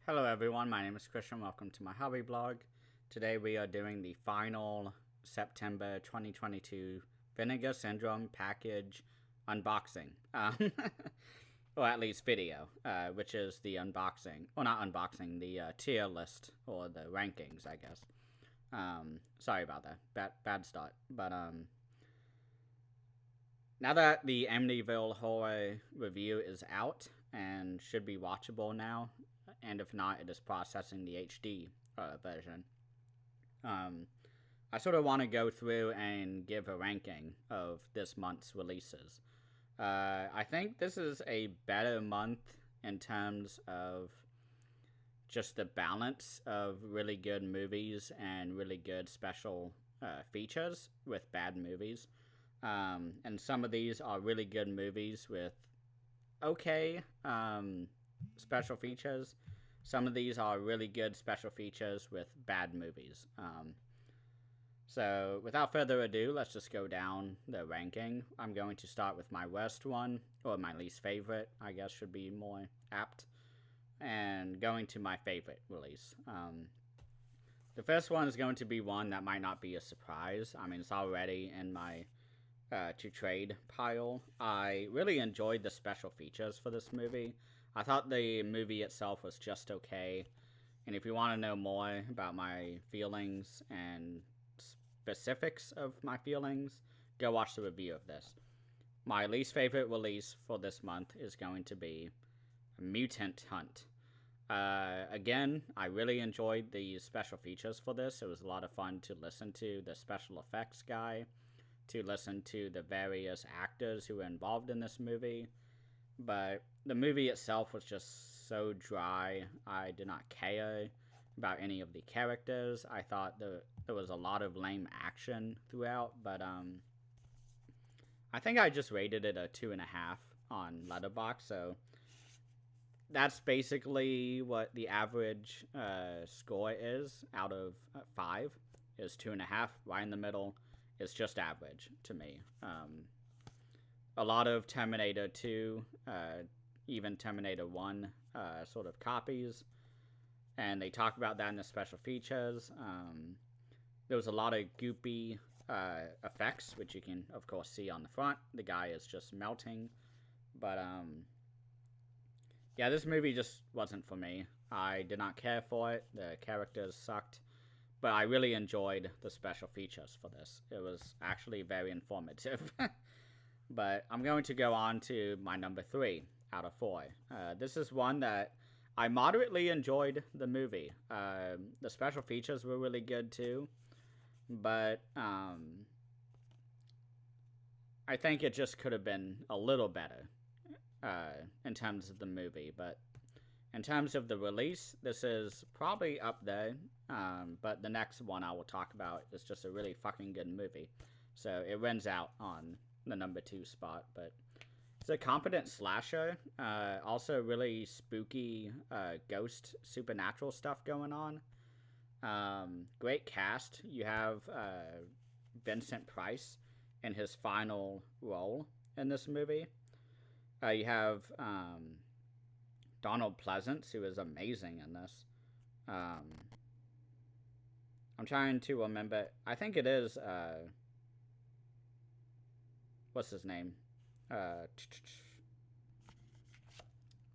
Hello everyone, my name is Christian. Welcome to my hobby blog. Today we are doing the final September 2022 Vinegar Syndrome package unboxing. Or at least video, which is the unboxing. Well, not unboxing, the tier list or the rankings, I guess. Sorry about that. Bad start. But now that the Amityville Horror review is out and should be watchable now, and if not, it is processing the HD version. I sort of want to go through and give a ranking of this month's releases. I think this is a better month in terms of just the balance of really good movies and really good special features with bad movies. And some of these are really good movies with okay special features. Some of these are really good special features with bad movies. So without further ado, let's just go down the ranking. I'm going to start with my worst one, or my least favorite, I guess should be more apt, and going to my favorite release. The first one is going to be one that might not be a surprise. I mean, it's already in my to trade pile. I really enjoyed the special features for this movie. I thought the movie itself was just okay. And if you want to know more about my feelings and specifics of my feelings, go watch the review of this. My least favorite release for this month is going to be Mutant Hunt. Again, I really enjoyed the special features for this. It was a lot of fun to listen to the special effects guy, to listen to the various actors who were involved in this movie. But the movie itself was just so dry. I did not care about any of the characters. I thought there was a lot of lame action throughout, but I think I just rated it a 2.5 on Letterboxd, so that's basically what the average score is out of 5, is 2.5, right in the middle. It's just average to me. A lot of Terminator 2, even Terminator 1 sort of copies, and they talk about that in the special features. There was a lot of goopy effects, which you can, of course, see on the front. The guy is just melting. But, yeah, this movie just wasn't for me. I did not care for it. The characters sucked. But I really enjoyed the special features for this. It was actually very informative. But I'm going to go on to my number 3 out of 4. This is one that I moderately enjoyed the movie. The special features were really good too. But I think it just could have been a little better in terms of the movie. But in terms of the release, this is probably up there. But the next one I will talk about is just a really fucking good movie. So it wins out on the number 2 spot. But it's a competent slasher. Also really spooky ghost supernatural stuff going on. Great cast. You have Vincent Price in his final role in this movie. You have Donald Pleasance, who is amazing in this. I'm trying to remember. I think it is. What's his name?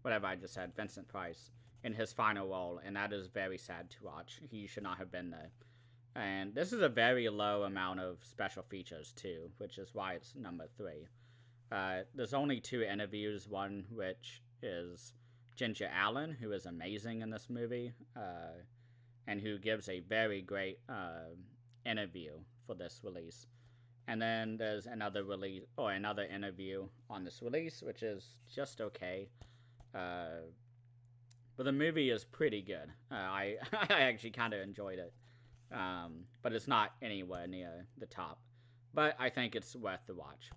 Whatever I just said. Vincent Price in his final role, and that is very sad to watch. He should not have been there. And this is a very low amount of special features too, which is why it's number 3. There's only 2 interviews. One which is Ginger Allen, who is amazing in this movie, and who gives a very great interview for this release. And then there's another release or another interview on this release, which is just okay. But the movie is pretty good. I actually kind of enjoyed it, but it's not anywhere near the top. But I think it's worth the watch.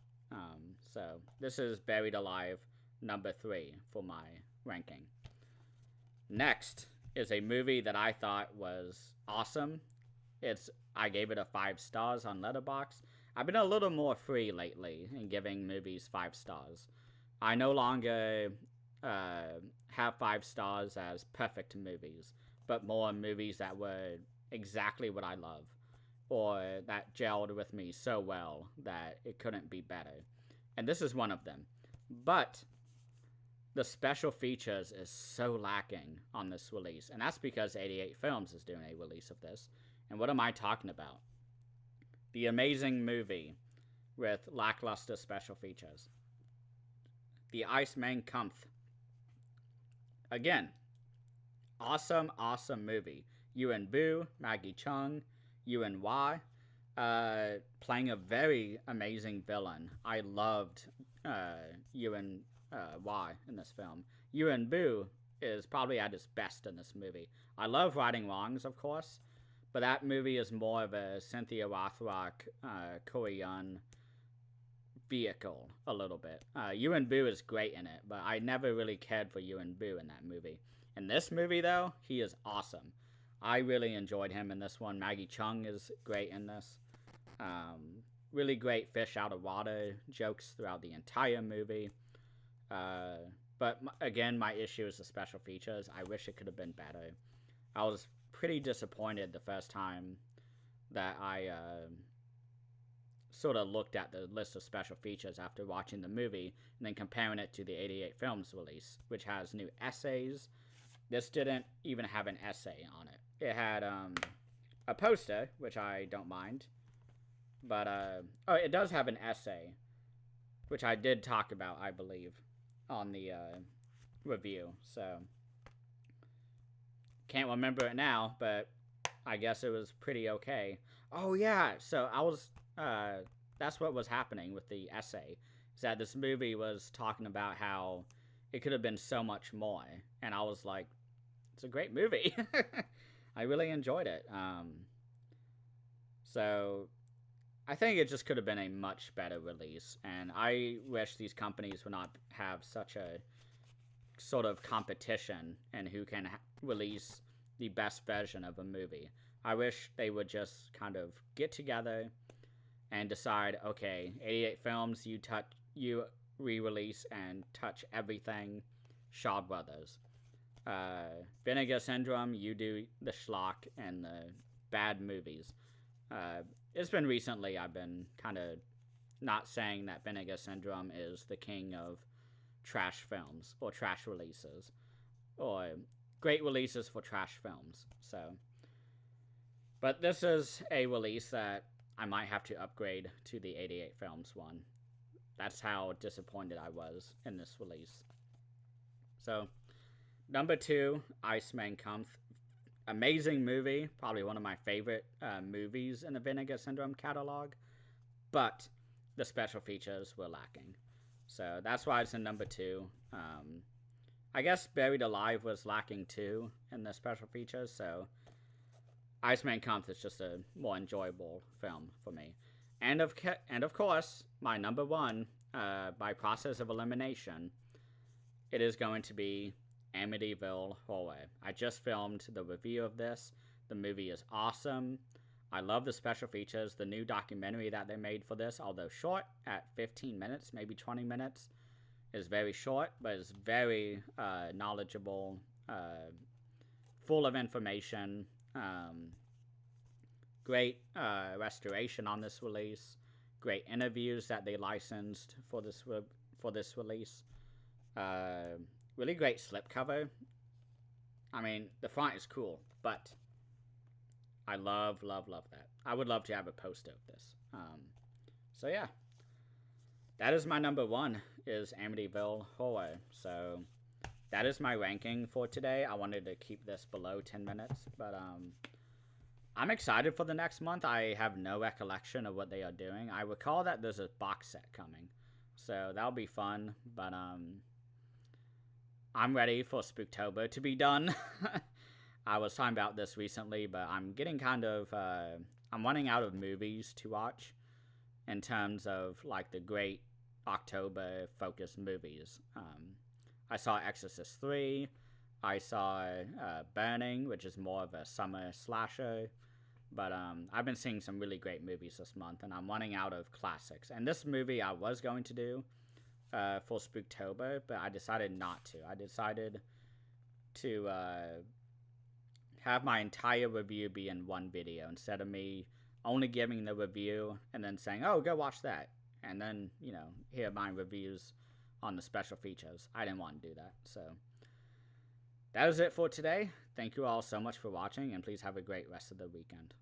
So this is Buried Alive, number 3 for my ranking. Next is a movie that I thought was awesome. I gave it a 5 stars on Letterboxd. I've been a little more free lately in giving movies 5 stars. I no longer have 5 stars as perfect movies, but more movies that were exactly what I love, or that gelled with me so well that it couldn't be better. And this is one of them. But the special features is so lacking on this release, and that's because 88 Films is doing a release of this. And what am I talking about? The amazing movie with lackluster special features. The Iceman Kampf. Again, awesome movie. Yuen Bu, Maggie Chung, Yuen Wai, playing a very amazing villain. I loved Yuen Wai in this film. Yuen Bu is probably at his best in this movie. I love Righting Wrongs, of course, but that movie is more of a Cynthia Rothrock, Korean vehicle a little bit. Yuen Bu is great in it, but I never really cared for Yuen Bu in that movie. In this movie, though, he is awesome. I really enjoyed him in this one. Maggie Chung is great in this. Really great fish out of water jokes throughout the entire movie. But again, my issue is the special features. I wish it could have been better. I was pretty disappointed the first time that I sort of looked at the list of special features after watching the movie and then comparing it to the 88 Films release, which has new essays. This didn't even have an essay on it. It had a poster, which I don't mind. But, it does have an essay, which I did talk about, I believe, on the review. So, can't remember it now, but I guess it was pretty okay. Oh, yeah, so I was, that's what was happening with the essay, is that this movie was talking about how it could have been so much more, and I was like, it's a great movie. I really enjoyed it. So I think it just could have been a much better release, and I wish these companies would not have such a sort of competition in who can release the best version of a movie. I wish they would just kind of get together and decide, okay, 88 Films, you re-release and touch everything Shaw Brothers. Vinegar Syndrome, you do the schlock and the bad movies. It's been recently I've been kind of not saying that Vinegar Syndrome is the king of trash films or trash releases or great releases for trash films. So, but this is a release that I might have to upgrade to the 88 Films one. That's how disappointed I was in this release. So, number 2, Iceman Kampf. Amazing movie, probably one of my favorite movies in the Vinegar Syndrome catalog, but the special features were lacking. So that's why it's in number 2. I guess Buried Alive was lacking too in the special features, so Iceman Kampf is just a more enjoyable film for me. And of course, my number 1, by process of elimination, it is going to be Amityville Horror. I just filmed the review of this. The movie is awesome. I love the special features. The new documentary that they made for this, although short, at 15 minutes, maybe 20 minutes, is very short, but it's very knowledgeable, full of information. Great restoration on this release. Great interviews that they licensed for this release. Really great slipcover. I mean, the font is cool, but I love that. I would love to have a poster of this. So yeah, that is my number 1, is Amityville Horror. So that is my ranking for today. I wanted to keep this below 10 minutes, but I'm excited for the next month. I have no recollection of what they are doing. I recall that there's a box set coming, so that'll be fun, but I'm ready for Spooktober to be done. I was talking about this recently, but I'm getting kind of, I'm running out of movies to watch in terms of, like, the great October-focused movies. I saw Exorcist 3. I saw Burning, which is more of a summer slasher. But I've been seeing some really great movies this month, and I'm running out of classics. And this movie I was going to do for Spooktober, but I decided not to. I decided to have my entire review be in one video instead of me only giving the review and then saying, oh, go watch that. And then, hear my reviews on the special features. I didn't want to do that. So that was it for today. Thank you all so much for watching, and please have a great rest of the weekend.